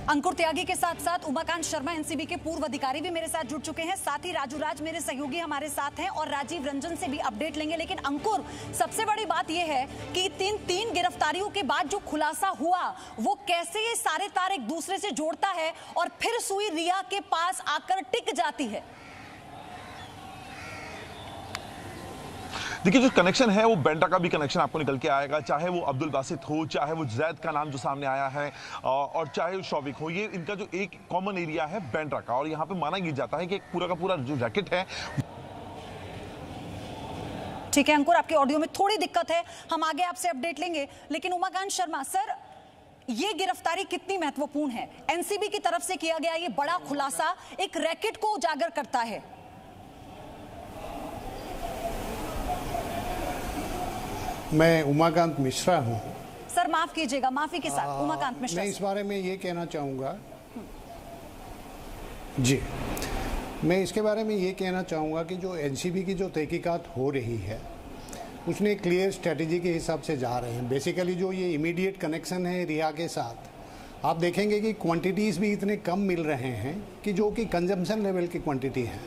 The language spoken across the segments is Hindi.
अंकुर त्यागी के साथ साथ उमाकांत शर्मा एनसीबी के पूर्व अधिकारी भी मेरे साथ जुड़ चुके हैं, साथ ही राजू राज मेरे सहयोगी हमारे साथ हैं और राजीव रंजन से भी अपडेट लेंगे। लेकिन अंकुर, सबसे बड़ी बात यह है कि तीन गिरफ्तारियों के बाद जो खुलासा हुआ वो कैसे ये सारे तार एक दूसरे से जोड़ता है और फिर सुई रिया के पास आकर टिक जाती है। देखिए, जो कनेक्शन है वो बेंड्रा का भी कनेक्शन आपको निकल के आएगा, चाहे वो अब्दुल बासित हो, चाहे वो जैद का नाम जो सामने आया है और चाहे वो शौविक हो। ये इनका जो एक कॉमन एरिया है बेंड्रा का, और यहाँ पे माना ये जाता है कि एक पूरा का पूरा जो रैकेट है। ठीक है अंकुर, आपके ऑडियो में थोड़ी दिक्कत है, हम आगे आपसे अपडेट लेंगे। लेकिन उमाकांत शर्मा सर, ये गिरफ्तारी कितनी महत्वपूर्ण है? एनसीबी की तरफ से किया गया ये बड़ा खुलासा एक रैकेट को उजागर करता है। मैं उमाकांत मिश्रा हूं। सर माफ कीजिएगा, माफी के साथ उमाकांत मिश्रा। मैं इस बारे में ये कहना चाहूँगा जी, मैं इसके बारे में ये कहना चाहूँगा कि जो एनसीबी की जो तहकीकात हो रही है उसने क्लियर स्ट्रेटजी के हिसाब से जा रहे हैं। बेसिकली जो ये इमीडिएट कनेक्शन है रिया के साथ, आप देखेंगे कि क्वांटिटीज़ भी इतने कम मिल रहे हैं कि जो कि कंजम्पशन लेवल की क्वांटिटी है।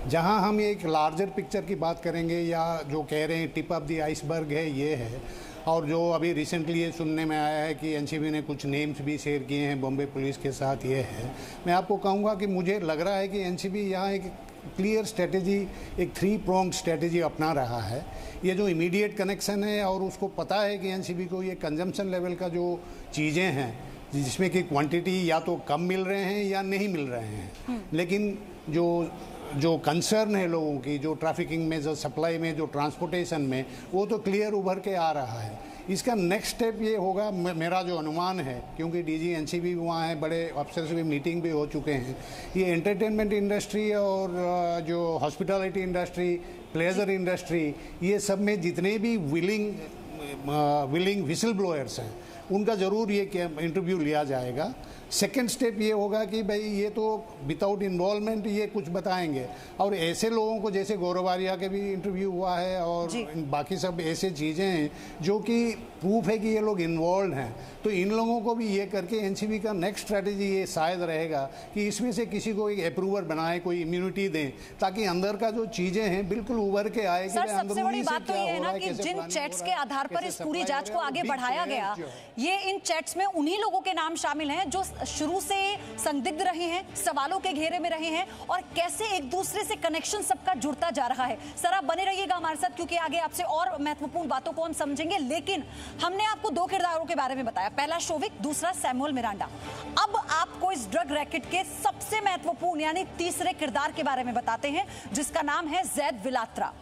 जहां हम एक लार्जर पिक्चर की बात करेंगे या जो कह रहे हैं टिप ऑफ द आइसबर्ग है ये है, और जो अभी रिसेंटली ये सुनने में आया है कि एनसीबी ने कुछ नेम्स भी शेयर किए हैं बॉम्बे पुलिस के साथ, ये है। मैं आपको कहूँगा कि मुझे लग रहा है कि एनसीबी यहाँ एक क्लियर स्ट्रेटजी, एक 3 प्रोंग स्ट्रेटजी अपना रहा है। ये जो इमीडिएट कनेक्शन है और उसको पता है कि एनसीबी को ये कंजम्पशन लेवल का जो चीज़ें हैं जिसमें कि क्वांटिटी या तो कम मिल रहे हैं या नहीं मिल रहे हैं, लेकिन जो कंसर्न है लोगों की, जो ट्रैफिकिंग में, जो सप्लाई में, जो ट्रांसपोर्टेशन में, वो तो क्लियर उभर के आ रहा है। इसका नेक्स्ट स्टेप ये होगा, मेरा जो अनुमान है, क्योंकि डीजी एनसीबी भी वहाँ है, बड़े अफसर से भी मीटिंग भी हो चुके हैं, ये एंटरटेनमेंट इंडस्ट्री और जो हॉस्पिटैलिटी इंडस्ट्री, प्लेजर इंडस्ट्री, ये सब में जितने भी विलिंग विसल ब्लोअर्स हैं उनका ज़रूर ये इंटरव्यू लिया जाएगा। सेकेंड स्टेप ये होगा कि भाई ये तो विदाउट इन्वॉल्वमेंट ये कुछ बताएंगे, और ऐसे लोगों को, जैसे गौरव आर्या के भी इंटरव्यू हुआ है और बाकी सब ऐसे चीज़ें हैं जो कि प्रूफ है कि ये लोग इन्वॉल्व हैं, तो इन लोगों को भी ये करके एनसीबी का नेक्स्ट स्ट्रैटेजी ये शायद रहेगा कि इसमें से किसी को एक अप्रूवर बनाए, कोई इम्यूनिटी दें, ताकि अंदर का जो चीज़ें हैं बिल्कुल उभर के आए। सर सबसे बड़ी बात तो ये है ना कि जिन चैट्स के आधार पर इस पूरी जांच को आगे बढ़ाया गया, ये इन चैट्स में उन्हीं लोगों के नाम शामिल हैं जो शुरू से संदिग्ध रहे हैं, सवालों के घेरे में रहे हैं, और कैसे एक दूसरे से कनेक्शन सबका जुड़ता जा रहा है। सर आप बने रहिएगा हमारे साथ, क्योंकि आगे आपसे और महत्वपूर्ण बातों को हम समझेंगे। लेकिन हमने आपको 2 किरदारों के बारे में बताया, पहला शोविक, दूसरा सैमुअल मिरांडा। अब आपको इस ड्रग रैकेट के सबसे महत्वपूर्ण यानी तीसरे किरदार के बारे में बताते हैं, जिसका नाम है जैद विलात्रा।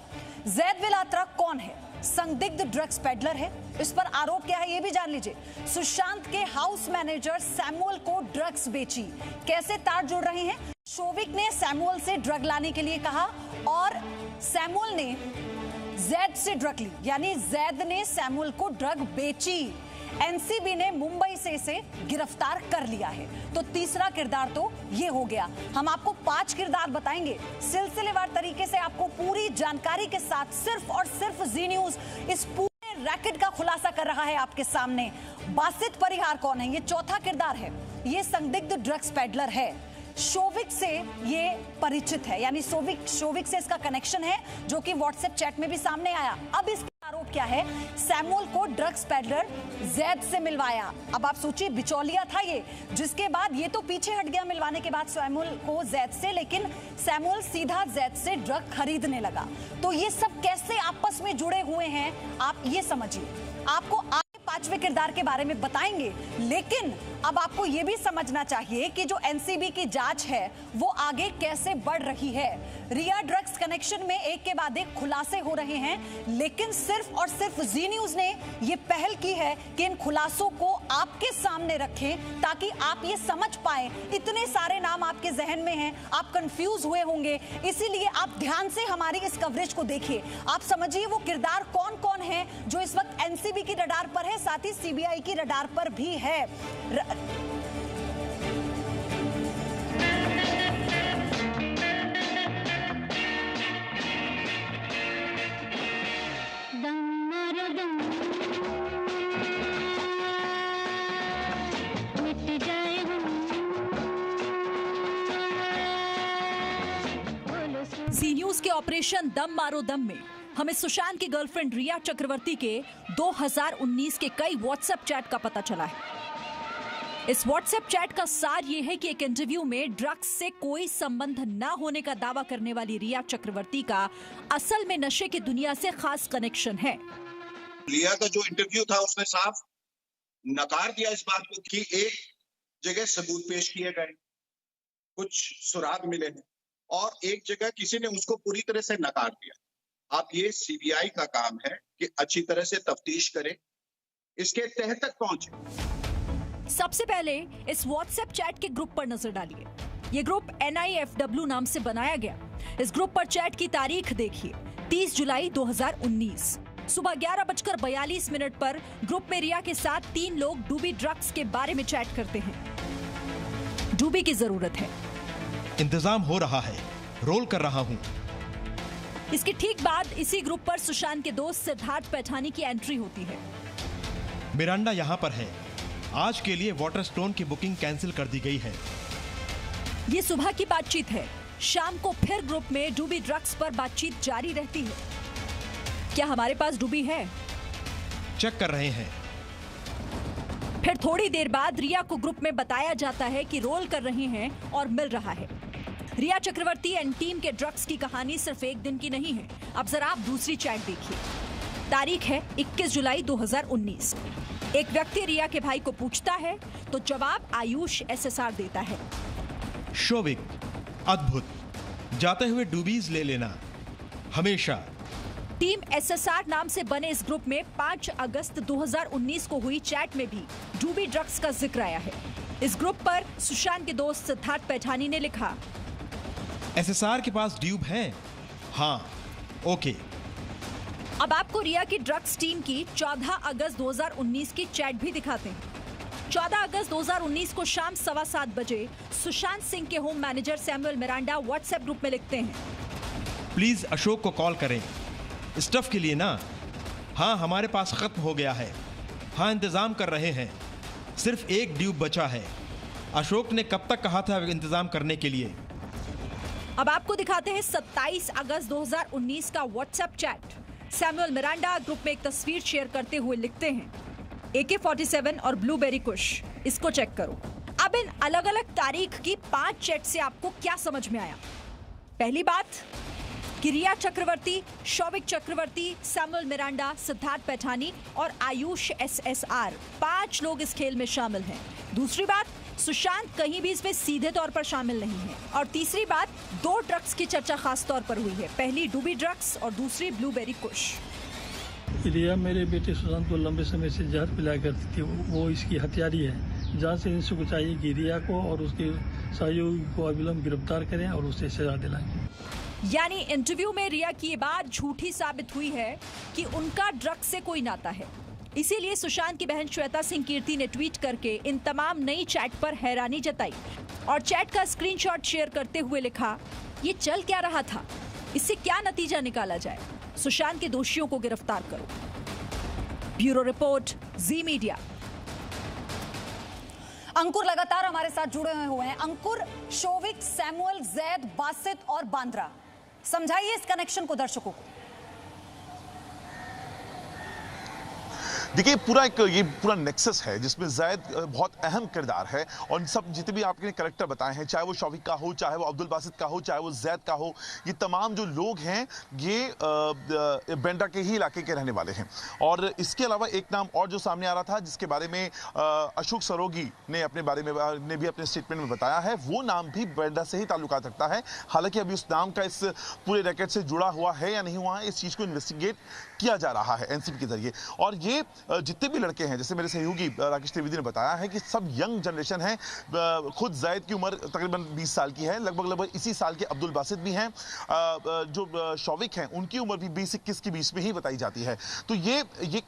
जैद विलात्रा कौन है? संदिग्ध ड्रग्स पेडलर है। इस पर आरोप क्या है ये भी जान लीजिए। सुशांत के हाउस मैनेजर सैमुअल को ड्रग्स बेची। कैसे तार जुड़ रहे हैं? शोविक ने सैमुअल से ड्रग लाने के लिए कहा और सैमुअल ने जैद से ड्रग ली, यानी जैद ने सैमुअल को ड्रग बेची। एनसीबी ने मुंबई से इसे गिरफ्तार कर लिया है। तो तीसरा किरदार तो ये हो गया। हम आपको 5 किरदार बताएंगे सिलसिलेवार तरीके से, आपको पूरी जानकारी के साथ। सिर्फ और सिर्फ जी न्यूज इस पूरे रैकेट का खुलासा कर रहा है आपके सामने। बासित परिहार कौन है? ये चौथा किरदार है। ये संदिग्ध ड्रग्स पेडलर है। शोविक से ये परिचित है, यानी शोविक से इसका कनेक्शन है, जो कि व्हाट्सएप चैट में भी सामने आया। अब इसका आरोप क्या है? सैमुअल को ड्रग्स पेडलर जैद से मिलवाया। अब आप सोचिए, बिचौलिया था ये, जिसके बाद ये तो पीछे हट गया मिलवाने के बाद सैमुअल को जैद से, लेकिन सैमुअल सीधा जैद से ड्रग खरीदने लगा। तो ये सब कैसे आपस में जुड़े हुए हैं आप ये समझिए। आपको आगे 5वें किरदार के बारे में बताएंगे, लेकिन अब आपको यह भी समझना चाहिए कि जो एनसीबी की जांच है वो आगे कैसे बढ़ रही है। रिया ड्रग्स कनेक्शन में एक के बाद एक खुलासे हो रहे हैं, लेकिन सिर्फ और सिर्फ जी न्यूज ने यह पहल की है कि इन खुलासों को आपके सामने रखें, ताकि आप ये समझ पाए। इतने सारे नाम आपके जहन में हैं, आप कंफ्यूज हुए होंगे, इसीलिए आप ध्यान से हमारी इस कवरेज को देखिए। आप समझिए वो किरदार कौन कौन है जो इस वक्त एनसीबी की रडार पर है, साथ ही सीबीआई की रडार पर भी है। मिट जाए हम सी न्यूज के ऑपरेशन दम मारो दम में हमें सुशांत की गर्लफ्रेंड रिया चक्रवर्ती के 2019 के कई व्हाट्सएप चैट का पता चला है। इस व्हाट्सएप चैट का सार यह है कि एक इंटरव्यू में ड्रग्स से कोई संबंध न होने का दावा करने वाली रिया चक्रवर्ती का असल में नशे की दुनिया से खास कनेक्शन है। रिया का जो इंटरव्यू था उसने साफ नकार दिया इस बात को कि एक जगह सबूत पेश किए गए, कुछ सुराग मिले हैं, और एक जगह किसी ने उसको पूरी तरह से नकार दिया। अब ये सीबीआई का काम है कि अच्छी तरह से तफ्तीश करे, इसके तह तक पहुंचे। सबसे पहले इस व्हाट्सएप चैट के ग्रुप पर नजर डालिए। ये ग्रुप NIFW नाम से बनाया गया। इस ग्रुप पर चैट की तारीख देखिए, 30 जुलाई 2019 सुबह 11:42 पर ग्रुप में रिया के साथ 3 लोग डूबी ड्रग्स के बारे में चैट करते हैं। डूबी की जरूरत है, इंतजाम हो रहा है, रोल कर रहा हूं। इसके ठीक बाद इसी ग्रुप पर सुशांत के दोस्त सिद्धार्थ पैठानी की एंट्री होती है। मिरांडा यहां पर है, आज के लिए वाटरस्टोन की बुकिंग कैंसिल कर दी गई है। ये सुबह की बातचीत है। शाम को फिर ग्रुप में डूबी ड्रग्स पर बातचीत जारी रहती है। क्या हमारे पास डूबी है? चेक कर रहे हैं। फिर थोड़ी देर बाद रिया को ग्रुप में बताया जाता है कि रोल कर रहे हैं और मिल रहा है। रिया चक्रवर्ती एंड टीम के ड्रग्स की कहानी सिर्फ एक दिन की नहीं है। अब जरा आप दूसरी चैट देखिए। तारीख है 21 जुलाई 2019। एक व्यक्ति रिया के भाई को पूछता है तो जवाब आयुष SSR देता है। शोविक, अद्भुत, जाते हुए डूबीज ले लेना हमेशा। टीम SSR नाम से बने इस ग्रुप में 5 अगस्त 2019 को हुई चैट में भी डूबी ड्रग्स का जिक्र आया है। इस ग्रुप पर सुशांत के दोस्त सिद्धार्थ पैठानी ने लिखा, SSR के पास ड्यूब है? हाँ, ओके। अब आपको रिया की ड्रग्स टीम की 14 अगस्त 2019 की चैट भी दिखाते हैं। 14 अगस्त 2019 को शाम 7:15 बजे सुशांत सिंह के home manager Samuel Miranda WhatsApp group में लिखते हैं, प्लीज अशोक को कॉल करें, स्टफ के लिए ना। हाँ, हमारे पास खत्म हो गया है। हाँ, इंतजाम कर रहे हैं, सिर्फ एक ड्यूब बचा है। अशोक ने कब तक कहा था इंतजाम करने के लिए? अब आपको दिखाते हैं 27 अगस्त 2019 का WhatsApp chat. Samuel Miranda group में एक तस्वीर शेयर करते हुए लिखते हैं, AK-47 और ब्लूबेरी कुश, इसको चेक करो। अब इन अलग अलग तारीख की 5 चैट से आपको क्या समझ में आया? पहली बात कि रिया चक्रवर्ती, शौविक चक्रवर्ती, सैमुअल मिरांडा, सिद्धार्थ पैठानी और आयुष SSR 5 लोग इस खेल में शामिल हैं। दूसरी बात, सुशांत कहीं भी इसमें सीधे तौर पर शामिल नहीं है। और तीसरी बात, 2 ड्रग्स की चर्चा खास तौर पर हुई है, पहली डूबी ड्रग्स और दूसरी ब्लूबेरी कुश। रिया मेरे बेटे सुशांत को लंबे समय से जहर पिलाया करती थी, वो इसकी हत्यारी है। जहाँ से इनसे चाहिए कि रिया को और उसके सहयोगी को अविलंब गिरफ्तार करें और उसे सजा दिलाएं। यानी इंटरव्यू में रिया की ये बात झूठी साबित हुई है कि उनका ड्रग्स से कोई नाता है। इसीलिए सुशांत की बहन श्वेता सिंह कीर्ति ने ट्वीट करके इन तमाम नई चैट पर हैरानी जताई और चैट का स्क्रीनशॉट शेयर करते हुए लिखा, ये चल क्या रहा था, इससे क्या नतीजा निकाला जाए, सुशांत के दोषियों को गिरफ्तार करो। ब्यूरो रिपोर्ट, जी मीडिया। अंकुर लगातार हमारे साथ जुड़े हुए हैं। अंकुर, शोविक, सैमुअल, जैद, बासित और बांद्रा, समझाइए इस कनेक्शन को दर्शकों को। देखिए, ये पूरा नेक्सस है जिसमें जैद बहुत अहम किरदार है और सब जितने भी आपने कैरेक्टर बताए हैं, चाहे वो शौविक का हो, चाहे वो अब्दुल बासित का हो, चाहे वो जैद का हो, ये तमाम जो लोग हैं ये बेंड्रा के ही इलाके के रहने वाले हैं। और इसके अलावा एक नाम और जो सामने आ रहा था जिसके बारे में अशोक सरोगी ने अपने बारे में भी अपने स्टेटमेंट में बताया है, वो नाम भी बेंड्रा से ही ताल्लुकात रखता है। हालांकि अभी उस नाम का इस पूरे रैकेट से जुड़ा हुआ है या नहीं हुआ है, इस चीज़ को इन्वेस्टिगेट किया जा रहा है एनसीबी के जरिए। और ये जितने भी लड़के हैं, जैसे मेरे सहयोगी राकेश त्रिवेदी ने बताया है कि सब यंग जनरेशन है। खुद जैद की उम्र तकरीबन 20 साल की है, लगभग इसी साल के अब्दुल बासित भी हैं। जो शौविक हैं उनकी उम्र भी 20-21 के बीच में ही बताई जाती है। तो ये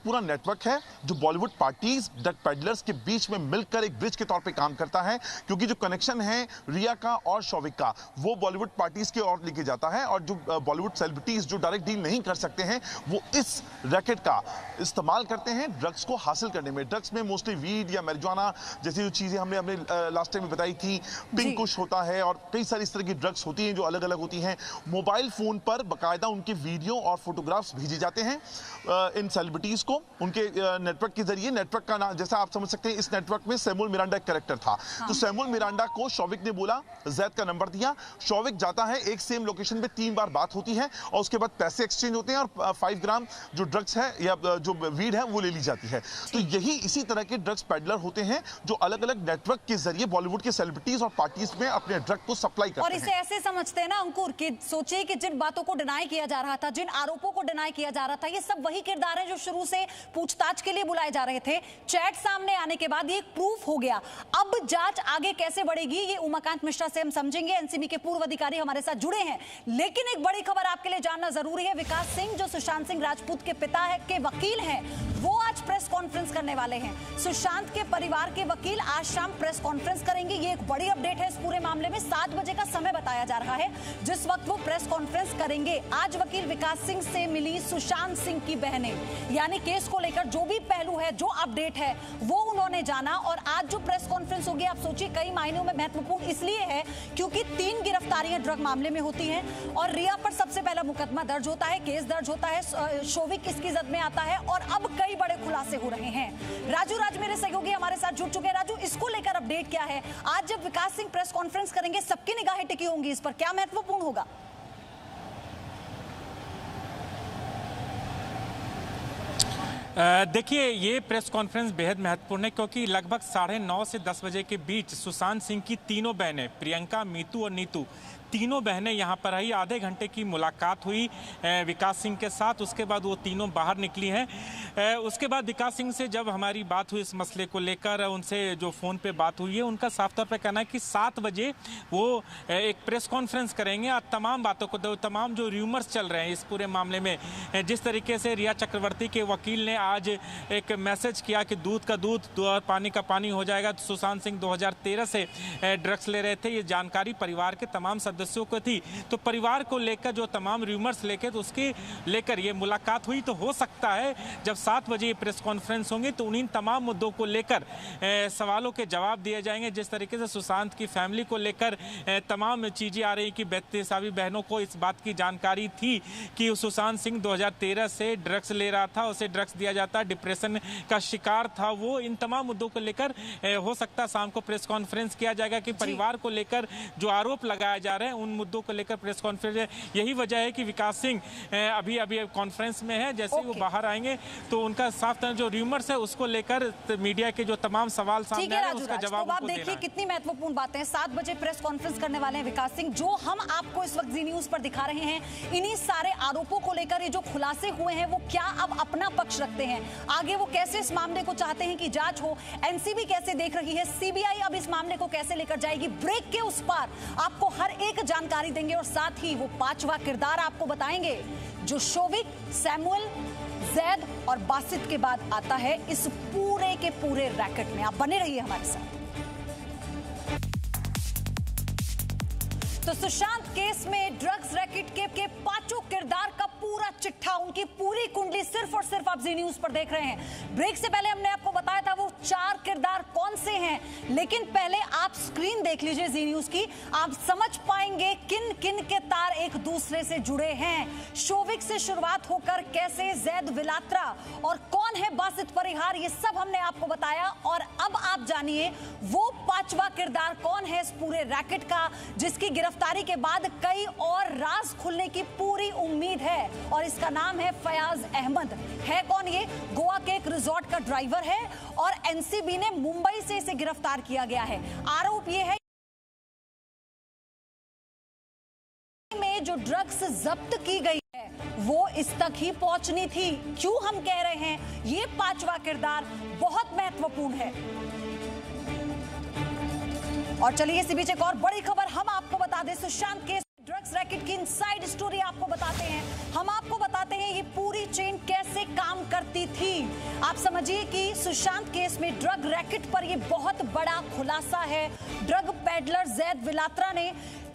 पूरा नेटवर्क है जो बॉलीवुड पार्टीज, ड्रग पेडलर्स के बीच में मिलकर एक ब्रिज के तौर पर काम करता है, क्योंकि जो कनेक्शन है रिया का और शौविक का वो बॉलीवुड पार्टीज की ओर लेके जाता है और जो बॉलीवुड सेलिब्रिटीज जो डायरेक्ट डील नहीं कर सकते हैं वो इस रैकेट का इस्तेमाल करते हैं ड्रग्स को हासिल करने में। ड्रग्स में मोस्टली वीड या मैरिजुआना जैसी जो चीज़ें हमने अपने लास्ट टाइम में बताई थी, पिंक कुश होता है और कई सारी इस तरह की ड्रग्स होती हैं जो अलग अलग होती हैं। मोबाइल फ़ोन पर बाकायदा उनके वीडियो और फोटोग्राफ्स भेजे जाते हैं इन सेलिब्रिटीज़ को उनके नेटवर्क के जरिए। नेटवर्क का नाम जैसा आप समझ सकते हैं, इस नेटवर्क में सैमुअल मिरांडा एक कैरेक्टर था। तो सैमुअल मिरांडा को शौविक ने बोला, जैद का नंबर दिया, शौविक जाता है, एक सेम लोकेशन पे 3 बार बात होती है और उसके बाद पैसे एक्सचेंज होते हैं और 5 ग्राम जो ड्रग्स है या जो वीड है वो ले ली जाती है। तो यही इसी तरह के ड्रग्स पेडलर होते हैं जो अलग अलग नेटवर्क के जरिए बॉलीवुड के सेलिब्रिटीज और पार्टीज में अपने ड्रग को सप्लाई करते हैं। और इसे ऐसे समझते हैं ना अंकुर कि सोचिए कि जिन बातों को डिनाई किया जा रहा था, जिन आरोपों को डिनाई किया जा रहा था, ये सब वही किरदार है जो शुरू से पूछताछ के लिए बुलाए जा रहे थे। चैट सामने आने के बाद ये प्रूफ हो गया। अब जांच आगे कैसे बढ़ेगी ये उमाकांत मिश्रा से हम समझेंगे। एनसीबी के पूर्व अधिकारी हमारे साथ जुड़े हैं। लेकिन एक बड़ी खबर आपके लिए जानना जरूरी है। विकास सिंह जो सुशांत सिंह राजपूत के पिता है के वकील हैं, वो आज प्रेस कॉन्फ्रेंस करने वाले हैं। सुशांत के परिवार के वकील आज शाम प्रेस कॉन्फ्रेंस करेंगे। ये एक बड़ी अपडेट है इस पूरे मामले में। 7 बजे का समय बताया जा रहा है जिस वक्त वो प्रेस कॉन्फ्रेंस करेंगे। आज वकील विकास सिंह से मिली सुशांत सिंह की बहनें, यानी केस को लेकर जो भी पहलू है, जो अपडेट है, वो उन्होंने जाना। और आज जो प्रेस कॉन्फ्रेंस होगी, आप सोचिए कई मायनों में महत्वपूर्ण इसलिए है क्योंकि 3 गिरफ्तारियां ड्रग मामले में होती हैं और रिया पर सबसे पहला मुकदमा दर्ज होता है, केस दर्ज होता है, शौविक इसकी जद में आता है और अब कई बड़े खुलासे हो रहे हैं। राजू राज मेरे सहयोगी हमारे साथ जुड़ चुके हैं। राजू, इसको लेकर अपडेट क्या है? आज जब विकास सिंह प्रेस कॉन्फ्रेंस करेंगे, सबकी निगाहें टिकी होंगी इस पर, क्या महत्वपूर्ण होगा? देखिए, ये प्रेस कॉन्फ्रेंस बेहद महत्वपूर्ण है क्योंकि लगभग 9:30 से 10 बजे के बीच सुशांत सिंह की तीनों बहनें, प्रियंका, मीतू और नीतू, तीनों बहनें यहाँ पर आई। आधे घंटे की मुलाकात हुई विकास सिंह के साथ। उसके बाद वो तीनों बाहर निकली हैं। उसके बाद विकास सिंह से जब हमारी बात हुई इस मसले को लेकर, उनसे जो फ़ोन पे बात हुई है, उनका साफ तौर पे कहना है कि 7 बजे वो एक प्रेस कॉन्फ्रेंस करेंगे और तमाम बातों को, तमाम जो र्यूमर्स चल रहे हैं इस पूरे मामले में, जिस तरीके से रिया चक्रवर्ती के वकील ने आज एक मैसेज किया कि दूध का दूध और पानी का पानी हो जाएगा। सुशांत सिंह 2013 से ड्रग्स ले रहे थे, ये जानकारी परिवार के तमाम सदस्यों को थी। तो परिवार को लेकर जो तमाम र्यूमर्स लेकर, तो उसके लेकर ये मुलाकात हुई। तो हो सकता है जब 7 बजे ये प्रेस कॉन्फ्रेंस होंगे तो उन्हीं तमाम मुद्दों को लेकर सवालों के जवाब दिए जाएंगे। जिस तरीके से सुशांत की फैमिली को लेकर तमाम चीज़ें आ रही कि बेतसावी बहनों को इस बात की जानकारी थी कि सुशांत सिंह 2013 से ड्रग्स ले रहा था, उसे ड्रग्स दिया जाता, डिप्रेशन का शिकार था वो। इन तमाम मुद्दों को लेकर हो सकता है शाम को प्रेस कॉन्फ्रेंस किया जाएगा कि परिवार को लेकर जो आरोप लगाए जा रहे हैं उन मुद्दों को लेकर प्रेस कॉन्फ्रेंस। यही वजह है कि विकास सिंह अभी कॉन्फ्रेंस में है। जैसे वो बाहर आएंगे तो उनका साफ तरह जो र्यूमर्स है उसको लेकर मीडिया के जो तमाम सवाल सामने आ रहे हैं उसका जवाब तो आप देखिए कितनी महत्वपूर्ण बातें हैं। 7 बजे प्रेस कॉन्फ्रेंस करने वाले हैं विकास सिंह। जो हम आपको इस वक्त जी न्यूज पर दिखा रहे हैं, इन्हीं सारे आरोपों को लेकर ये जो खुलासे हुए हैं, वो क्या अब अपना पक्ष रखते हैं, आगे वो कैसे इस मामले को चाहते हैं कि जांच हो, एनसीबी कैसे देख रही है, सीबीआई अब इस मामले को कैसे लेकर जाएगी। ब्रेक के उस पार आपको हर एक जानकारी देंगे और साथ ही वो 5वां किरदार आपको बताएंगे जो शौविक, सैमुअल, जैद और बासित के बाद आता है इस पूरे के पूरे रैकेट में। आप बने रहिए हमारे साथ। तो सुशांत केस में ड्रग्स रैकेट के 5 किरदार का पूरा चिट्ठा, उनकी पूरी कुंडली सिर्फ और सिर्फ आप जी न्यूज पर देख रहे हैं। ब्रेक से पहले हमने आपको बताया था वो 4 किरदार कौन से हैं, लेकिन पहले आप स्क्रीन देख लीजिए जी न्यूज की। आप समझ पाएंगे किन किन के तार एक दूसरे से जुड़े हैं। शौविक से शुरुआत होकर कैसे जैद विलात्रा और कौन है बासित परिहार, ये सब हमने आपको बताया। और अब आप जानिए वो 5वां किरदार कौन है इस पूरे रैकेट का, जिसकी गिरफ्तारी के बाद कई और राज खुलने की पूरी उम्मीद है। और इसका नाम है फयाज अहमद। है कौन ये? गोवा के एक रिजॉर्ट का ड्राइवर है और एनसीबी ने मुंबई से इसे गिरफ्तार किया गया है। आरोप ये है में जो ड्रग्स जब्त की गई है वो इस तक ही पहुंचनी थी। क्यों हम कह रहे हैं ये 5वां किरदार बहुत महत्वपूर्ण है। और चलिए इसी बीच एक और बड़ी खबर हम आपको बता दें। सुशांत केस ड्रग्स रैकेट की इनसाइड स्टोरी आपको बताते हैं। हम आपको बताते हैं ये पूरी चेन कैसे काम करती थी। आप समझिए कि सुशांत केस में ड्रग रैकेट पर ये बहुत बड़ा खुलासा है। ड्रग पेडलर जैद विलात्रा ने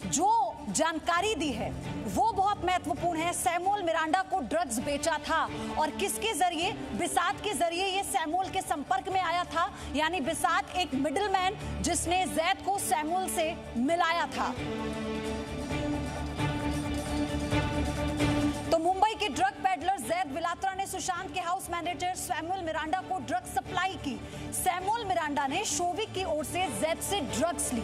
जो जानकारी दी है वो बहुत महत्वपूर्ण है। सैमुअल मिरांडा को ड्रग्स बेचा था और किसके जरिए? बिसात के जरिए ये सैमुअल के संपर्क में आया था, यानी बिसात एक मिडिलमैन जिसने जैद को सैमुअल से मिलाया था। तो मुंबई के ड्रग पेडलर जैद विलात्रा ने सुशांत के हाउस मैनेजर सैमुअल मिरांडा को ड्रग सप्लाई की। सैमुअल मिरांडा ने शोविक की ओर से जैद से ड्रग्स ली।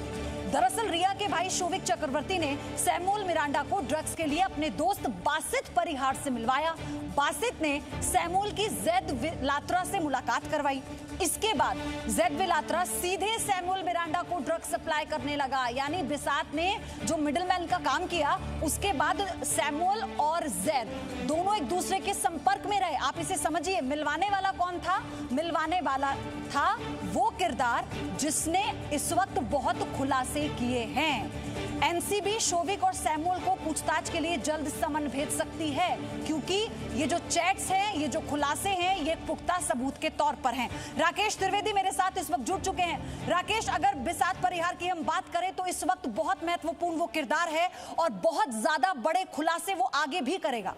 दरअसल रिया के भाई शोविक चक्रवर्ती ने सैमुअल मिरांडा को ड्रग्स के लिए अपने दोस्त बासित परिहार से मिलवाया। बासित ने सैमुअल की जैद विलात्रा से मुलाकात करवाई। इसके बाद जैद विलात्रा सीधे सैमुअल मिरांडा को ड्रग सप्लाई करने लगा, यानी बिसात ने जो मिडिलमैन का काम किया उसके बाद सैमुअल और जैद दोनों एक दूसरे के संपर्क में रहे। आप इसे समझिए, मिलवाने वाला कौन था? मिलवाने वाला था वो किरदार जिसने इस वक्त बहुत खुलासे किए हैं। एनसीबी शोविक और सैमुअल को पूछताछ के लिए जल्द समन भेज सकती है, क्योंकि ये जो चैट्स हैं, ये जो खुलासे हैं, ये पुख्ता सबूत के तौर पर हैं। राकेश त्रिवेदी मेरे साथ इस वक्त जुड़ चुके हैं। राकेश, अगर बिसात परिहार की हम बात करें तो इस वक्त बहुत महत्वपूर्ण वो किरदार है और बहुत ज्यादा बड़े खुलासे वो आगे भी करेगा।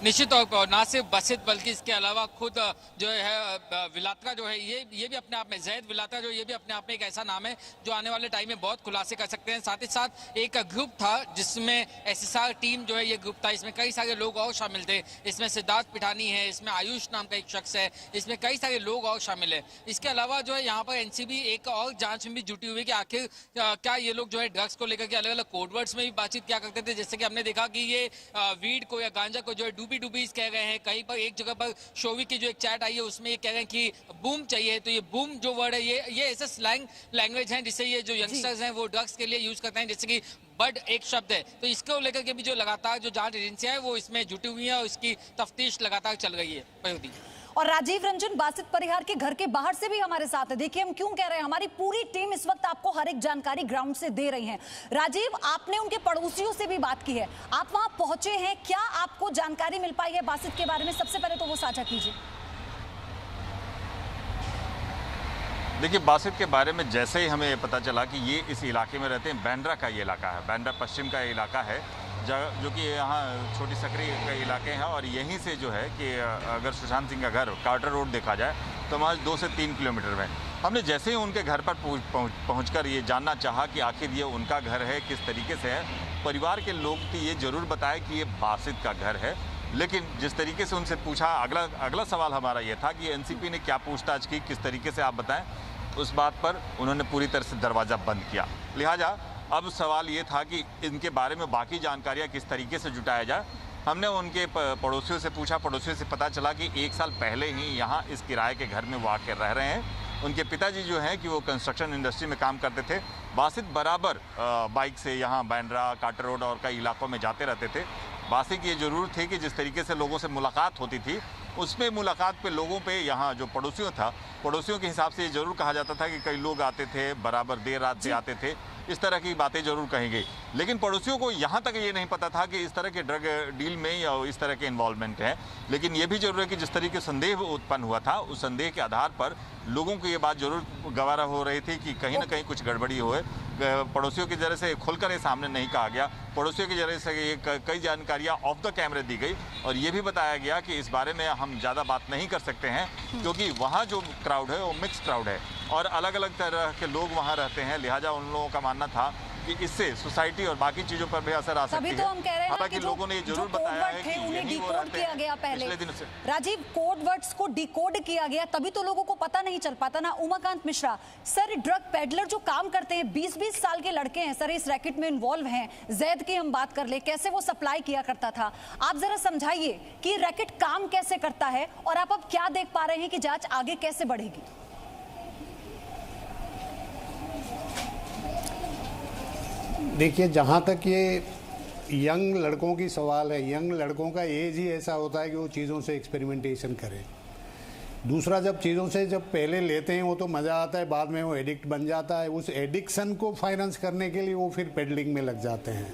निश्चित तौर पर ना सिर्फ बसित बल्कि इसके अलावा खुद जो है विलात्रा जो है ये भी अपने आप में, जैद विलात्रा जो ये भी अपने आप में एक ऐसा नाम है जो आने वाले टाइम में बहुत खुलासे कर सकते हैं। साथ ही साथ एक ग्रुप था जिसमें एसएसआर टीम जो है ये ग्रुप था, इसमें कई सारे लोग और शामिल थे। इसमें सिद्धार्थ पिठानी है, इसमें आयुष नाम का एक शख्स है, इसमें कई सारे लोग और शामिल है। इसके अलावा जो है यहाँ पर एनसीबी एक और जांच में भी जुटी हुई है कि आखिर क्या ये लोग जो है ड्रग्स को लेकर के अलग अलग कोडवर्ड्स में भी बातचीत क्या करते थे। जैसे कि हमने देखा कि ये वीड को या गांजा को जो है डूबी कह रहे हैं। कहीं पर एक जगह पर शोविक की जो एक चैट आई है उसमें ये कह रहे हैं कि बूम चाहिए। तो ये बूम जो वर्ड है ये ऐसे स्लैंग लैंग्वेज है जिसे ये जो यंगस्टर्स हैं वो ड्रग्स के लिए यूज करते हैं। जैसे कि बड एक शब्द है, तो इसको लेकर के भी जो लगातार जो जांच एजेंसियां है वो इसमें जुटी हुई है और इसकी तफ्तीश लगातार चल रही है। और राजीव रंजन बासित परिहार के घर के बाहर से भी हमारे साथ है। देखिए हम क्यों कह रहे हैं, हमारी पूरी टीम इस वक्त आपको हर एक जानकारी ग्राउंड से दे रही है। राजीव, आपने उनके पड़ोसियों से भी बात की है, आप वहां पहुंचे हैं, क्या आपको जानकारी मिल पाई है बासित के बारे में? सबसे पहले तो वो साझा कीजिए। देखिए, बासित के बारे में जैसे ही हमें पता चला कि ये इस इलाके में रहते हैं, बांद्रा का ये इलाका है, बांद्रा पश्चिम का इलाका है, जो कि यहाँ छोटी सकरी के इलाके हैं। और यहीं से जो है कि अगर सुशांत सिंह का घर कार्टर रोड देखा जाए तो वहाँ 2 से 3 किलोमीटर में। हमने जैसे ही उनके घर पर पहुंचकर ये जानना चाहा कि आखिर ये उनका घर है, किस तरीके से है। परिवार के लोग तो ये जरूर बताए कि ये बासित का घर है, लेकिन जिस तरीके से उनसे पूछा, अगला सवाल हमारा ये था कि एनसीपी ने क्या पूछताछ की, किस तरीके से आप बताएं। उस बात पर उन्होंने पूरी तरह से दरवाज़ा बंद किया। लिहाजा अब सवाल ये था कि इनके बारे में बाकी जानकारियाँ किस तरीके से जुटाया जाए। हमने उनके पड़ोसियों से पूछा। पड़ोसियों से पता चला कि 1 साल पहले ही यहाँ इस किराए के घर में वो आकर रह रहे हैं। उनके पिताजी जो हैं कि वो कंस्ट्रक्शन इंडस्ट्री में काम करते थे। बासित बराबर बाइक से यहाँ बांद्रा, कार्टर रोड और कई इलाकों में जाते रहते थे। बासित ये जरूर थे कि जिस तरीके से लोगों से मुलाकात होती थी, उसमें मुलाकात पे लोगों पे यहाँ जो पड़ोसियों के हिसाब से ये जरूर कहा जाता था कि कई लोग आते थे, बराबर देर रात से आते थे। इस तरह की बातें जरूर कही गई, लेकिन पड़ोसियों को यहाँ तक ये नहीं पता था कि इस तरह के ड्रग डील में या इस तरह के इन्वॉल्वमेंट है। लेकिन ये भी जरूर है कि जिस तरीके से संदेह उत्पन्न हुआ था, उस संदेह के आधार पर लोगों को ये बात जरूर गवारा हो रही थी कि कहीं ना कहीं कुछ गड़बड़ी हो। पड़ोसियों के जरिए से खुलकर ये सामने नहीं कहा गया। पड़ोसियों के जरिए से ये कई जानकारियाँ ऑफ द कैमरे दी गई और ये भी बताया गया कि इस बारे में हम ज़्यादा बात नहीं कर सकते हैं, क्योंकि वहाँ जो क्राउड है वो मिक्स क्राउड है और अलग अलग तरह के लोग वहाँ रहते हैं। लिहाजा उन लोगों का मानना था कि इससे सोसाइटी और बाकी चीजों पर भी असर आ सकती है। तो हम कह रहे हैं कि लोगों ने जरूर बताया है कि उन्हें डिकोड किया गया पहले। राजीव, कोड वर्ड्स को डिकोड किया गया, तभी तो लोगों को पता नहीं चल पाता ना। Umakant Mishra sir, drug peddler जो काम करते हैं, 20-20 साल के लड़के हैं सर, इस रैकेट में इन्वॉल्व हैं। जैद की हम बात कर ले, कैसे वो सप्लाई किया करता था, आप जरा समझाइए कि रैकेट काम कैसे करता है और आप अब क्या देख पा रहे हैं कि जांच आगे कैसे बढ़ेगी? देखिए, जहाँ तक ये यंग लड़कों की सवाल है, यंग लड़कों का एज ही ऐसा होता है कि वो चीज़ों से एक्सपेरिमेंटेशन करें। दूसरा, जब चीज़ों से जब पहले लेते हैं वो तो मज़ा आता है, बाद में वो एडिक्ट बन जाता है। उस एडिक्शन को फाइनेंस करने के लिए वो फिर पेडलिंग में लग जाते हैं।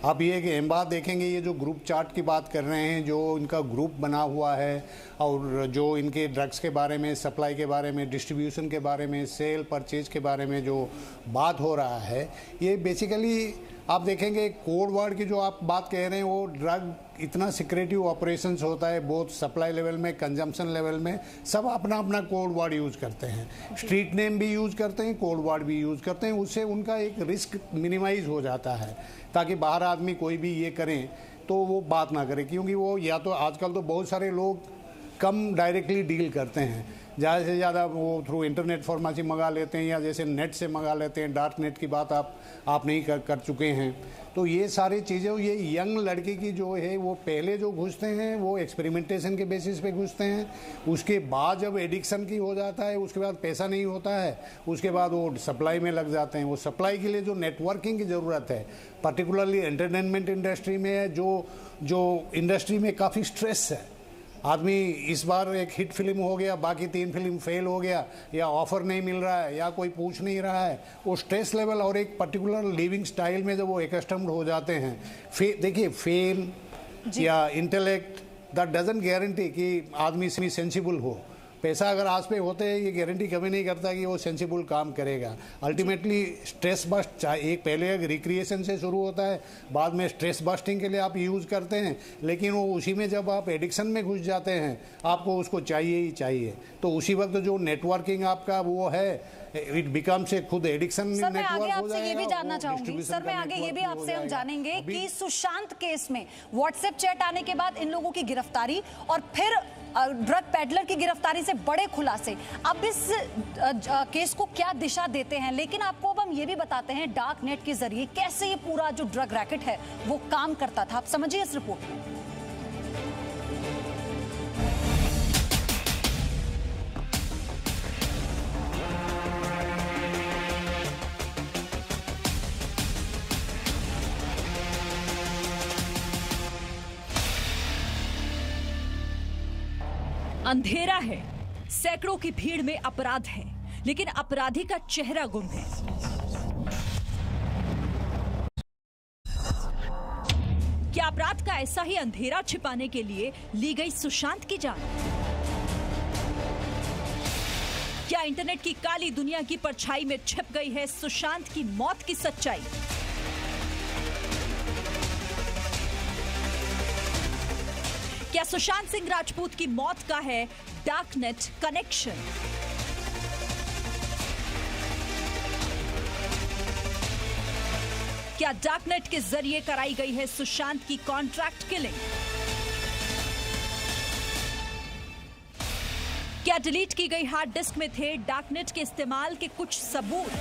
आप ये कि हम बात देखेंगे, ये जो ग्रुप चार्ट की बात कर रहे हैं, जो इनका ग्रुप बना हुआ है और जो इनके ड्रग्स के बारे में, सप्लाई के बारे में, डिस्ट्रीब्यूशन के बारे में, सेल परचेज के बारे में जो बात हो रहा है, ये बेसिकली आप देखेंगे कोड वर्ड की जो आप बात कह रहे हैं, वो ड्रग इतना सिक्रेटिव ऑपरेशंस होता है, बहुत सप्लाई लेवल में, कंजम्पशन लेवल में, सब अपना अपना कोड वर्ड यूज़ करते हैं। स्ट्रीट नेम भी यूज़ करते हैं, कोड वर्ड भी यूज़ करते हैं। उससे उनका एक रिस्क मिनिमाइज हो जाता है, ताकि बाहर आदमी कोई भी ये करें तो वो बात ना करे, क्योंकि वो या तो आजकल तो बहुत सारे लोग कम डायरेक्टली डील करते हैं, ज़्यादा से ज़्यादा वो थ्रू इंटरनेट फार्मेसी मंगा लेते हैं या जैसे नेट से मंगा लेते हैं। डार्क नेट की बात आप नहीं कर चुके हैं। तो ये सारी चीज़ें, ये यंग लड़के की जो है वो पहले जो घुसते हैं वो एक्सपेरिमेंटेशन के बेसिस पे घुसते हैं। उसके बाद जब एडिक्शन की हो जाता है, उसके बाद पैसा नहीं होता है, उसके बाद वो सप्लाई में लग जाते हैं। वो सप्लाई के लिए जो नेटवर्किंग की ज़रूरत है, पर्टिकुलरली एंटरटेनमेंट इंडस्ट्री में, जो इंडस्ट्री में काफ़ी स्ट्रेस है। आदमी इस बार एक हिट फिल्म हो गया, बाकी 3 फिल्म फेल हो गया, या ऑफर नहीं मिल रहा है, या कोई पूछ नहीं रहा है, वो स्ट्रेस लेवल और एक पर्टिकुलर लिविंग स्टाइल में जब वो एकस्टम्ड हो जाते हैं, देखिए फेम या इंटेलेक्ट दैट डजंट गारंटी कि आदमी सेंसिबल हो। पैसा अगर आस पे होते हैं, ये गारंटी कभी नहीं करता कि वो सेंसिबल काम करेगा। अल्टीमेटली स्ट्रेस बस्ट एक पहले एक रिक्रिएशन से शुरू होता है, बाद में स्ट्रेस बस्टिंग के लिए आप यूज़ करते हैं, लेकिन वो उसी में जब आप एडिक्शन में घुस जाते हैं, आपको उसको चाहिए ही चाहिए। तो उसी वक्त जो नेटवर्किंग आपका वो है, इट बिकम्स ए खुद एडिक्शन नेटवर्क हो जाएगा। सर, मैं आगे आपसे ये भी जानना चाहूंगी, सर मैं आगे ये भी आपसे हम जानेंगे कि सुशांत केस में व्हाट्सएप चैट आने के बाद इन लोगों की गिरफ्तारी और फिर ड्रग पैडलर की गिरफ्तारी से बड़े खुलासे अब इस केस को क्या दिशा देते हैं। लेकिन आपको अब हम ये भी बताते हैं डार्क नेट के जरिए कैसे ये पूरा जो ड्रग रैकेट है वो काम करता था। आप समझिए इस रिपोर्ट में। अंधेरा है, सैकड़ों की भीड़ में अपराध है, लेकिन अपराधी का चेहरा गुम है। क्या अपराध का ऐसा ही अंधेरा छिपाने के लिए ली गई सुशांत की जान? क्या इंटरनेट की काली दुनिया की परछाई में छिप गई है सुशांत की मौत की सच्चाई? क्या सुशांत सिंह राजपूत की मौत का है डार्क नेट कनेक्शन? क्या डार्क नेट के जरिए कराई गई है सुशांत की कॉन्ट्रैक्ट किलिंग? क्या डिलीट की गई हार्ड डिस्क में थे डार्क नेट के इस्तेमाल के कुछ सबूत?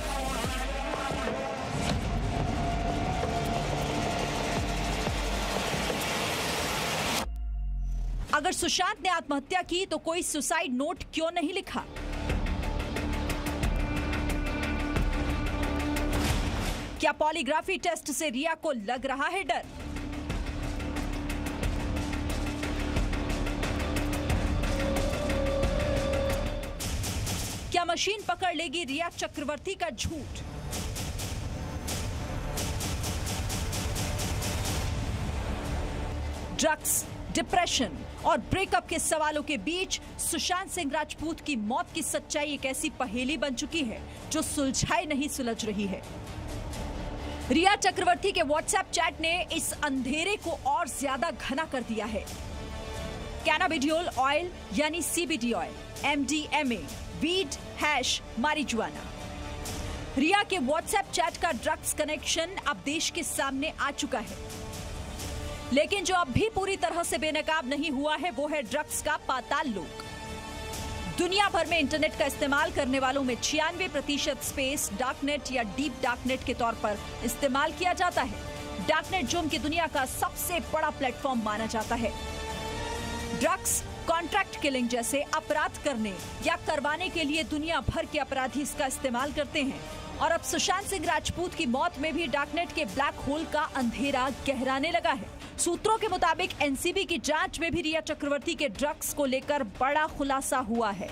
अगर सुशांत ने आत्महत्या की तो कोई सुसाइड नोट क्यों नहीं लिखा? क्या पॉलीग्राफी टेस्ट से रिया को लग रहा है डर? क्या मशीन पकड़ लेगी रिया चक्रवर्ती का झूठ? ड्रग्स, डिप्रेशन और ब्रेकअप के सवालों के बीच सुशांत सिंह राजपूत की मौत की सच्चाई एक ऐसी पहेली बन चुकी है जो सुलझाई नहीं सुलझ रही है। रिया चक्रवर्ती के व्हाट्सएप चैट ने इस अंधेरे को और ज्यादा घना कर दिया है। कैनाबिडियोल ऑयल यानी CBD oil, MDMA, weed, hash, marijuana. Rhea के व्हाट्सएप चैट का ड्रग्स कनेक्शन अब देश के सामने आ चुका है, लेकिन जो अब भी पूरी तरह से बेनकाब नहीं हुआ है वो है ड्रग्स का पाताल लोक। दुनिया भर में इंटरनेट का इस्तेमाल करने वालों में 96% स्पेस डार्क नेट या डीप डार्क नेट के तौर पर इस्तेमाल किया जाता है। डार्क नेट जो उनकी दुनिया का सबसे बड़ा प्लेटफॉर्म माना जाता है। ड्रग्स, कॉन्ट्रैक्ट किलिंग जैसे अपराध करने या करवाने के लिए दुनिया भर के अपराधी इसका इस्तेमाल करते हैं। और अब सुशांत सिंह राजपूत की मौत में भी डार्कनेट के ब्लैक होल का अंधेरा गहराने लगा है। सूत्रों के मुताबिक एनसीबी की जांच में भी रिया चक्रवर्ती के ड्रग्स को लेकर बड़ा खुलासा हुआ है।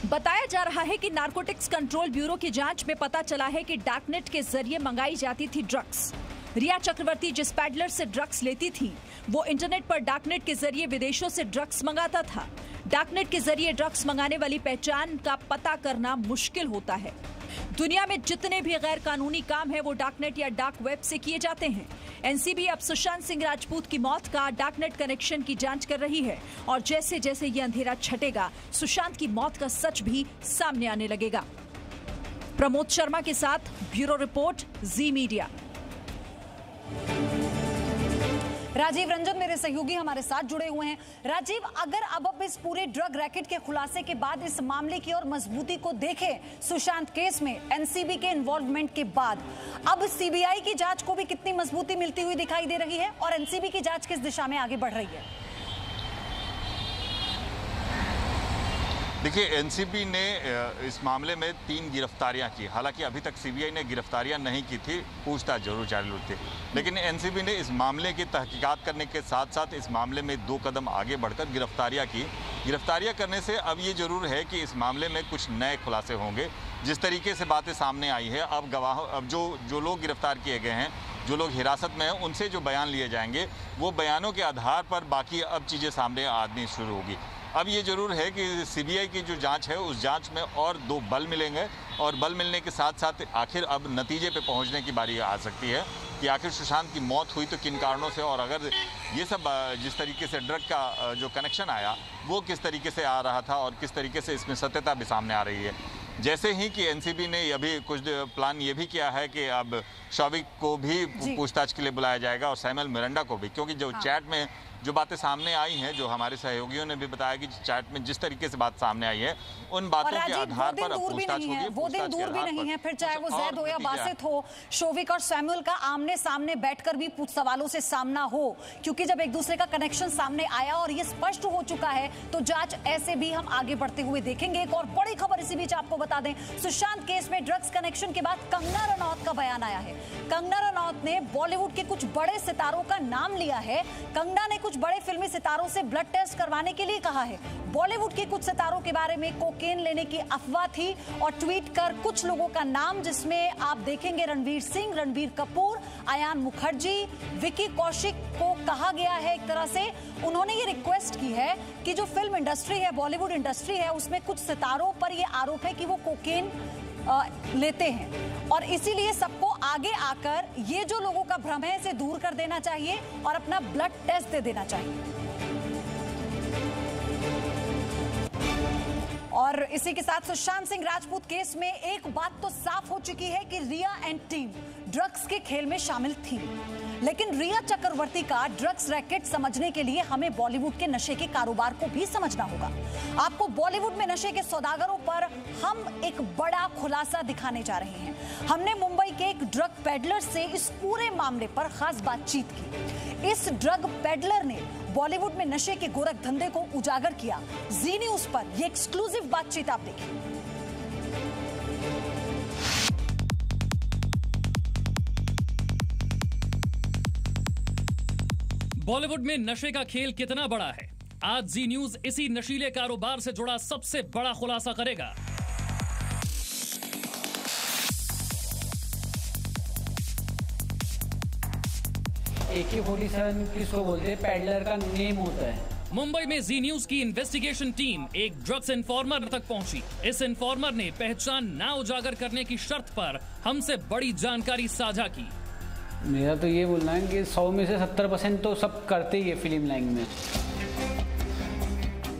बताया जा रहा है कि नारकोटिक्स कंट्रोल ब्यूरो की जांच में पता चला है कि डार्कनेट के जरिए मंगाई जाती थी ड्रग्स। रिया चक्रवर्ती जिस पैडलर से ड्रग्स लेती थी वो इंटरनेट पर डार्कनेट के जरिए विदेशों से ड्रग्स मंगाता था। डार्कनेट के जरिए ड्रग्स मंगाने वाली पहचान का पता करना मुश्किल होता है। दुनिया में जितने भी गैर कानूनी काम है वो डार्कनेट या डार्क वेब से किए जाते हैं। एनसीबी अब सुशांत सिंह राजपूत की मौत का डार्कनेट कनेक्शन की जांच कर रही है और जैसे जैसे ये अंधेरा छटेगा सुशांत की मौत का सच भी सामने आने लगेगा। प्रमोद शर्मा के साथ ब्यूरो रिपोर्ट, जी मीडिया। राजीव रंजन मेरे सहयोगी हमारे साथ जुड़े हुए हैं। राजीव, अगर अब इस पूरे ड्रग रैकेट के खुलासे के बाद इस मामले की और मजबूती को देखें, सुशांत केस में एनसीबी के इन्वॉल्वमेंट के बाद अब सीबीआई की जांच को भी कितनी मजबूती मिलती हुई दिखाई दे रही है और एनसीबी की जांच किस दिशा में आगे बढ़ रही है? देखिए, एनसीबी ने इस मामले में 3 गिरफ्तारियां की। हालांकि अभी तक सीबीआई ने गिरफ्तारियां नहीं की थी, पूछताछ जरूर चालू थी, लेकिन एनसीबी ने इस मामले की तहकीकात करने के साथ साथ इस मामले में 2 कदम आगे बढ़कर गिरफ्तारियां की। गिरफ्तारियां करने से अब ये जरूर है कि इस मामले में कुछ नए खुलासे होंगे। जिस तरीके से बातें सामने आई है, अब जो लोग गिरफ्तार किए गए हैं, जो लोग हिरासत में हैं, उनसे जो बयान लिए जाएंगे वो बयानों के आधार पर बाकी अब चीज़ें सामने आनी शुरू होगी। अब ये जरूर है कि सीबीआई की जो जांच है उस जांच में और 2 बल मिलेंगे और बल मिलने के साथ साथ आखिर अब नतीजे पे पहुंचने की बारी आ सकती है कि आखिर सुशांत की मौत हुई तो किन कारणों से, और अगर ये सब जिस तरीके से ड्रग का जो कनेक्शन आया वो किस तरीके से आ रहा था और किस तरीके से इसमें सत्यता भी सामने आ रही है। जैसे ही कि एनसीबी ने अभी कुछ प्लान ये भी किया है कि अब शौविक को भी पूछताछ के लिए बुलाया जाएगा और सैमुअल मिरांडा को भी, क्योंकि जो चैट में जो बातें सामने आई हैं, जो हमारे सहयोगियों ने भी बताया कि चैट में जिस तरीके से बात सामने आई है उन बातों के आधार पर अब पूछताछ होगी। वो दिन दूर भी नहीं है, फिर चाहे वो जैद हो या बासित हो, शौविक और सैमुअल का आमने सामने बैठकर भी सवालों से सामना हो, क्योंकि जब एक दूसरे का कनेक्शन सामने आया और ये स्पष्ट हो चुका है तो जांच ऐसे भी हम आगे बढ़ते हुए देखेंगे। एक और बड़ी खबर इसी बीच आपको बता दें, सुशांत केस में ड्रग्स कनेक्शन के बाद कंगना रनौत का बयान आया है। कंगना रनौत ने बॉलीवुड के कुछ बड़े सितारों का नाम लिया है। कंगना ने कुछ बड़े फिल्मी सितारों से ब्लड टेस्ट करवाने के लिए कहा है। बॉलीवुड के कुछ सितारों के बारे में कोकेन लेने की अफवाह थी और ट्वीट कर कुछ लोगों का नाम, जिसमें आप देखेंगे रणवीर सिंह, रणबीर कपूर, आयान मुखर्जी, विकी कौशिक को कहा गया है। एक तरह से उन्होंने ये रिक्वेस्ट की है कि जो फिल्म इंडस्ट्री है, बॉलीवुड इंडस्ट्री है, उसमें कुछ सितारों पर ये आरोप है कि वो कोकेन लेते हैं और इसीलिए सबको आगे आकर ये जो लोगों का भ्रम है इसे दूर कर देना चाहिए और अपना ब्लड टेस्ट दे देना चाहिए। और इसी के साथ सुशांत सिंह राजपूत केस में एक बात तो साफ हो चुकी है कि रिया एंड टीम ड्रग्स के खेल में शामिल थी, लेकिन रिया चक्रवर्ती का ड्रग्स रैकेट समझने के लिए हमें बॉलीवुड के नशे के कारोबार को भी समझना होगा। आपको बॉलीवुड में नशे के सौदागरों पर हम एक बड़ा खुलासा दिखाने जा रहे हैं। हमने मुंबई के एक ड्रग पेडलर से इस पूरे मामले पर खास बातचीत की। इस ड्रग पेडलर ने बॉलीवुड में नशे के गोरख धंधे को उजागर किया। जी न्यूज पर यह एक्सक्लूसिव बातचीत आप देखिए। बॉलीवुड में नशे का खेल कितना बड़ा है, आज जी न्यूज इसी नशीले कारोबार से जुड़ा सबसे बड़ा खुलासा करेगा। AK-47 किसको बोलते हैं, पैडलर का नेम होता है। मुंबई में जी न्यूज की इन्वेस्टिगेशन टीम एक ड्रग्स इन्फॉर्मर तक पहुंची। इस इन्फॉर्मर ने पहचान ना उजागर करने की शर्त पर हमसे बड़ी जानकारी साझा की। मेरा तो ये बोलना है कि 100 में से 70% तो सब करते ही है फिल्म लाइन में।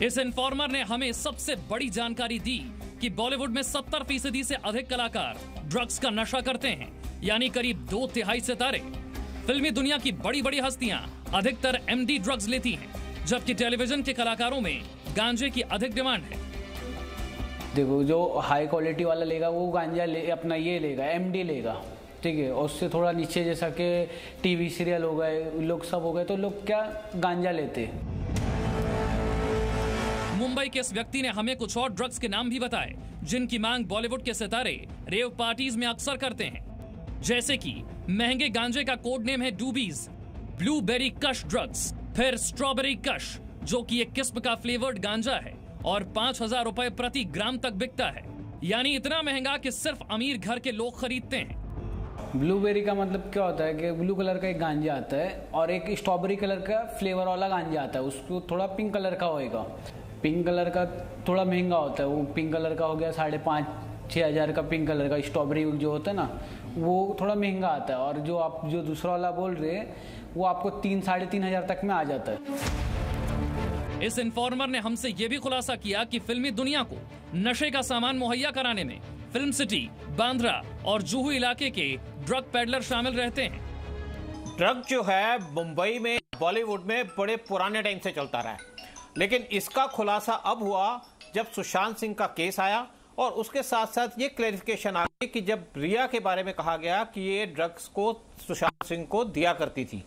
इस इन्फॉर्मर ने हमें सबसे बड़ी जानकारी दी कि बॉलीवुड में 70% से अधिक कलाकार ड्रग्स का नशा करते हैं, यानी करीब 2/3 सितारे। फिल्मी दुनिया की बड़ी बड़ी हस्तियां अधिकतर MD ड्रग्स लेती हैं, जबकि टेलीविजन के कलाकारों में गांजे की अधिक डिमांड है। देखो, जो हाई क्वालिटी वाला लेगा वो गांजा अपना ये लेगा, MD लेगा, ठीक है। और उससे थोड़ा नीचे जैसा कि टीवी सीरियल हो गए, लोग सब हो गए, तो लोग क्या गांजा लेते हैं। मुंबई के इस व्यक्ति ने हमें कुछ और ड्रग्स के नाम भी बताए जिनकी मांग बॉलीवुड के सितारे रेव पार्टीज में अक्सर करते हैं, जैसे कि महंगे गांजे का कोड नेम है डूबीज, ब्लूबेरी कश ड्रग्स, फिर स्ट्रॉबेरी कश जो कि एक किस्म का फ्लेवर्ड गांजा है और 5,000 रुपए प्रति ग्राम तक बिकता है, यानी इतना महंगा कि सिर्फ अमीर घर के लोग खरीदते हैं। ब्लूबेरी का मतलब क्या होता है कि ब्लू कलर का एक गांजा आता है और एक स्ट्रॉबेरी कलर का फ्लेवर वाला गांजा आता है, उसको थोड़ा पिंक कलर का होएगा। पिंक कलर का थोड़ा महंगा होता है, वो पिंक कलर का हो गया 5,500-6 हज़ार का पिंक कलर का। स्ट्रॉबेरी जो होता है ना वो थोड़ा महंगा आता है, और जो आप जो दूसरा वाला बोल रहे हैं वो आपको 3-3.5 हज़ार तक में आ जाता है। इस इन्फॉर्मर ने हमसे ये भी खुलासा किया कि फिल्मी दुनिया को नशे का सामान मुहैया कराने में फिल्म सिटी, बांद्रा और जुहू इलाके के ड्रग पेडलर शामिल रहते हैं। ड्रग जो है मुंबई में, बॉलीवुड में बड़े पुराने टाइम से चलता रहा है, लेकिन इसका खुलासा अब हुआ जब सुशांत सिंह का केस आया, और उसके साथ साथ ये क्लैरिफिकेशन आ गई कि जब रिया के बारे में कहा गया कि ये ड्रग्स को सुशांत सिंह को दिया करती थी,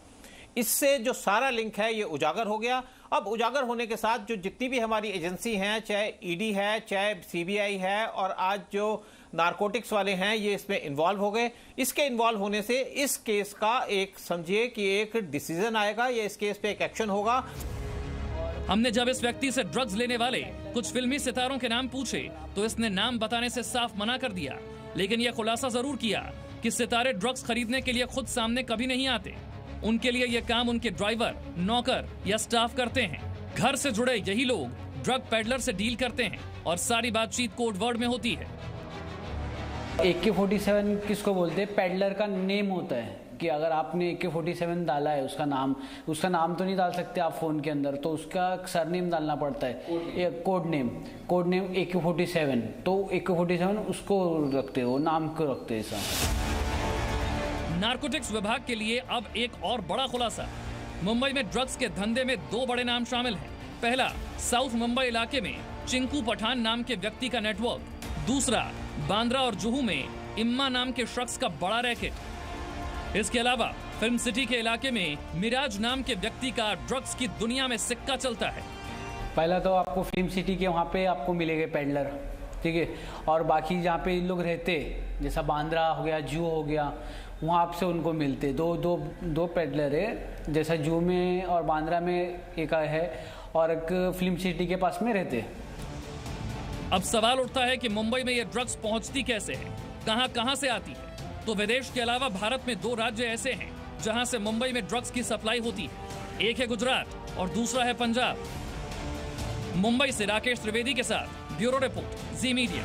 इससे जो सारा लिंक है ये उजागर हो गया। अब उजागर होने के साथ जो जितनी भी हमारी एजेंसी हैं, चाहे ईडी है, चाहे सीबीआई है, और आज जो नारकोटिक्स वाले हैं, ये इसमें इन्वॉल्व हो गए। इसके इन्वॉल्व होने से इस केस का एक समझिए कि एक डिसीजन आएगा, या इस केस पे एक एक्शन होगा। हमने जब इस व्यक्ति से ड्रग्स लेने वाले कुछ फिल्मी सितारों के नाम पूछे तो इसने नाम बताने से साफ मना कर दिया, लेकिन यह खुलासा जरूर किया कि सितारे ड्रग्स खरीदने के लिए खुद सामने कभी नहीं आते। उनके लिए यह काम उनके ड्राइवर, नौकर या स्टाफ करते हैं। घर से जुड़े यही लोग ड्रग पेडलर से डील करते हैं और सारी बातचीत कोड वर्ड में होती है। AK-47 किसको बोलते हैं? पेडलर का नेम होता है कि अगर आपने AK-47 डाला है, उसका नाम तो नहीं डाल सकते आप फोन के अंदर, तो उसका सरनेम डालना पड़ता है, कोड नेम AK-47। तो AK-47 उसको रखते हो, नाम को रखते हैं ऐसा। नारकोटिक्स विभाग के लिए अब एक और बड़ा खुलासा। मुंबई में ड्रग्स के धंधे में 2 बड़े नाम शामिल हैं। पहला, साउथ मुंबई इलाके में चिंकू पठान नाम के व्यक्ति का नेटवर्क। दूसरा, बांद्रा और जुहू में इम्मा नाम के शख्स का बड़ा रैकेट। इसके अलावा फिल्म सिटी के इलाके में मिराज नाम के व्यक्ति का ड्रग्स की दुनिया में सिक्का चलता है। पहला तो आपको फिल्म सिटी के वहाँ पे आपको मिलेंगे पेडलर, ठीक है, और बाकी जहाँ पे लोग रहते, जैसा बांद्रा हो गया, जू हो गया, वहाँ से उनको मिलते दो पेडलर है, जैसा जू में और बांद्रा में एक है और एक फिल्म सिटी के पास में रहते। अब सवाल उठता है कि मुंबई में ये ड्रग्स पहुंचती कैसे है, कहां से आती है? तो विदेश के अलावा भारत में 2 राज्य ऐसे हैं जहां से मुंबई में ड्रग्स की सप्लाई होती है। एक है गुजरात और दूसरा है पंजाब। मुंबई से राकेश त्रिवेदी के साथ ब्यूरो रिपोर्ट, जी मीडिया।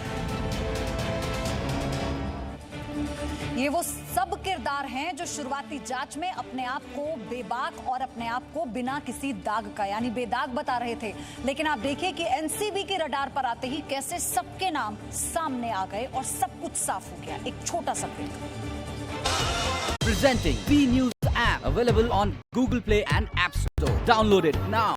ये वो सब किरदार हैं जो शुरुआती जांच में अपने आप को बेबाक और अपने आप को बिना किसी दाग का यानी बेदाग बता रहे थे, लेकिन आप देखिए कि एनसीबी के रडार पर आते ही कैसे सबके नाम सामने आ गए और सब कुछ साफ हो गया। एक छोटा सा break. Presenting B News app available on Google Play and App Store. Download it now.